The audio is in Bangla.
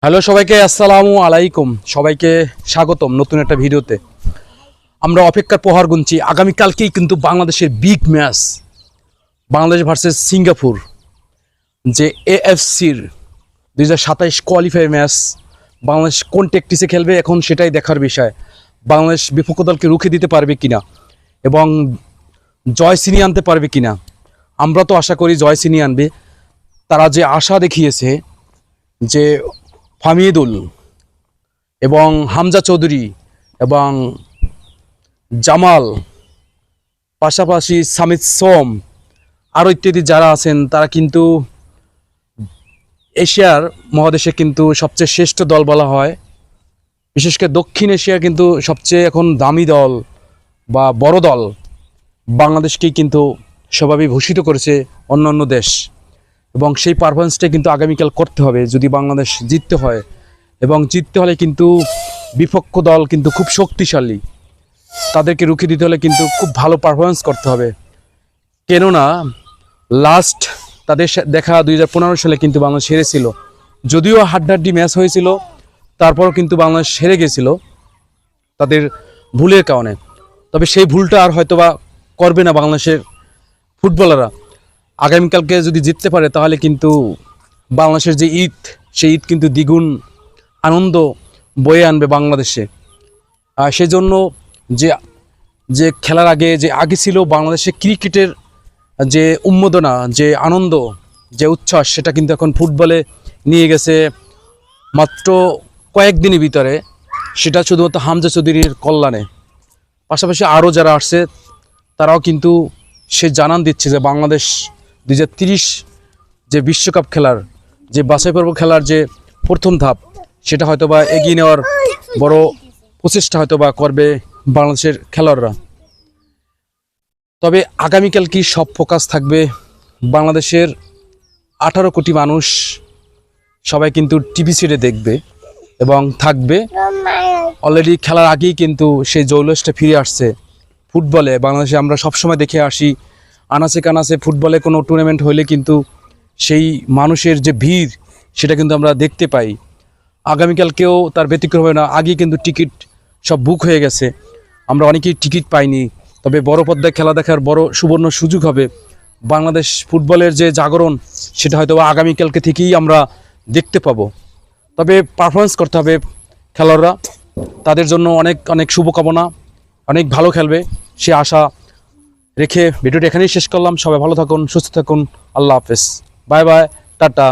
হ্যালো সবাইকে, আসসালামু আলাইকুম। সবাইকে স্বাগতম নতুন একটা ভিডিওতে। আমরা অপেক্ষার প্রহর গুনছি। আগামীকালকেই কিন্তু বাংলাদেশের big match, Bangladesh versus Singapore, যে এএফসির 2027 কোয়ালিফায়ার ম্যাচ। বাংলাদেশ কোন ট্যাকটিসে খেলবে এখন সেটাই দেখার বিষয়। বাংলাদেশ বিপক্ষ দলকে রুখে দিতে পারবে কিনা এবং জয় ছিনিয়ে আনতে পারবে কিনা। আমরা তো আশা করি জয় ছিনিয়ে আনবে। তারা যে আশা দেখিয়েছে, যে ফামিদুল এবং হামজা চৌধুরী এবং জামাল, পাশাপাশি সামিদ সোম, আরও ইত্যাদি যারা আছেন, তারা কিন্তু এশিয়ার মহাদেশে কিন্তু সবচেয়ে শ্রেষ্ঠ দল বলা হয়। বিশেষ করে দক্ষিণ এশিয়া কিন্তু সবচেয়ে এখন দামি দল বা বড় দল বাংলাদেশকেই কিন্তু স্বভাবে ভূষিত করেছে অন্যান্য দেশ। এবং সেই পারফরমেন্সটা কিন্তু আগামীকাল করতে হবে যদি বাংলাদেশ জিততে হয়। এবং জিততে হলে কিন্তু বিপক্ষ দল কিন্তু খুব শক্তিশালী, তাদেরকে রুখে দিতে হলে কিন্তু খুব ভালো পারফরমেন্স করতে হবে। কেননা লাস্ট তাদের দেখা 2015 সালে কিন্তু বাংলাদেশ হেরেছিল। যদিও হাড্ডাহাড্ডি ম্যাচ হয়েছিল, তারপরও কিন্তু বাংলাদেশ হেরে গেছিল তাদের ভুলের কারণে। তবে সেই ভুলটা আর হয়তোবা করবে না বাংলাদেশের ফুটবলাররা। আগামীকালকে যদি জিততে পারে তাহলে কিন্তু বাংলাদেশের যে ঈদ, সেই ঈদ কিন্তু দ্বিগুণ আনন্দ বয়ে আনবে বাংলাদেশে। সেই জন্য যে যে খেলার আগে ছিল বাংলাদেশে ক্রিকেটের যে উন্মাদনা, যে আনন্দ, যে উচ্ছ্বাস, সেটা কিন্তু এখন ফুটবলে নিয়ে গেছে মাত্র কয়েকদিনের ভিতরে। সেটা শুধুমাত্র হামজা চৌধুরীর কল্যাণে। পাশাপাশি আরও যারা আসছে তারাও কিন্তু সে জানান দিচ্ছে যে বাংলাদেশ 2030 যে বিশ্বকাপ খেলার, যে বাছাই পর্ব খেলার যে প্রথম ধাপ, সেটা হয়তোবা এগিয়ে নেওয়ার বড় প্রচেষ্টা হয়তোবা করবে বাংলাদেশের খেলোয়াড়রা। তবে আগামীকাল কি সব ফোকাস থাকবে বাংলাদেশের 18 কোটি মানুষ, সবাই কিন্তু টিভি সিটে দেখবে এবং থাকবে। অলরেডি খেলার আগেই কিন্তু সেই জৌলসটা ফিরে আসছে ফুটবলে। বাংলাদেশে আমরা সবসময় দেখে আসি, আনাচে কানাচে ফুটবলে কোনো টুর্নামেন্ট হলে কিন্তু সেই মানুষের যে ভিড়, সেটা কিন্তু আমরা দেখতে পাই। আগামীকালকেও তার ব্যতিক্রম হবে না। আগে কিন্তু টিকিট সব বুক হয়ে গেছে, আমরা অনেকেই টিকিট পাইনি। তবে বড় পর্দায় খেলা দেখার বড় সুবর্ণ সুযোগ হবে। বাংলাদেশ ফুটবলের যে জাগরণ, সেটা হয়তো আগামীকালকে থেকেই আমরা দেখতে পাবো। তবে পারফরমেন্স করতে হবে খেলোয়াড়রা, তাদের জন্য অনেক অনেক শুভকামনা। অনেক ভালো খেলবে সে আশা রেখে ভিডিওটা এখানেই শেষ করলাম। সবাই ভালো থাকুন, সুস্থ থাকুন। আল্লাহ হাফেজ, বাই বাই, টাটা।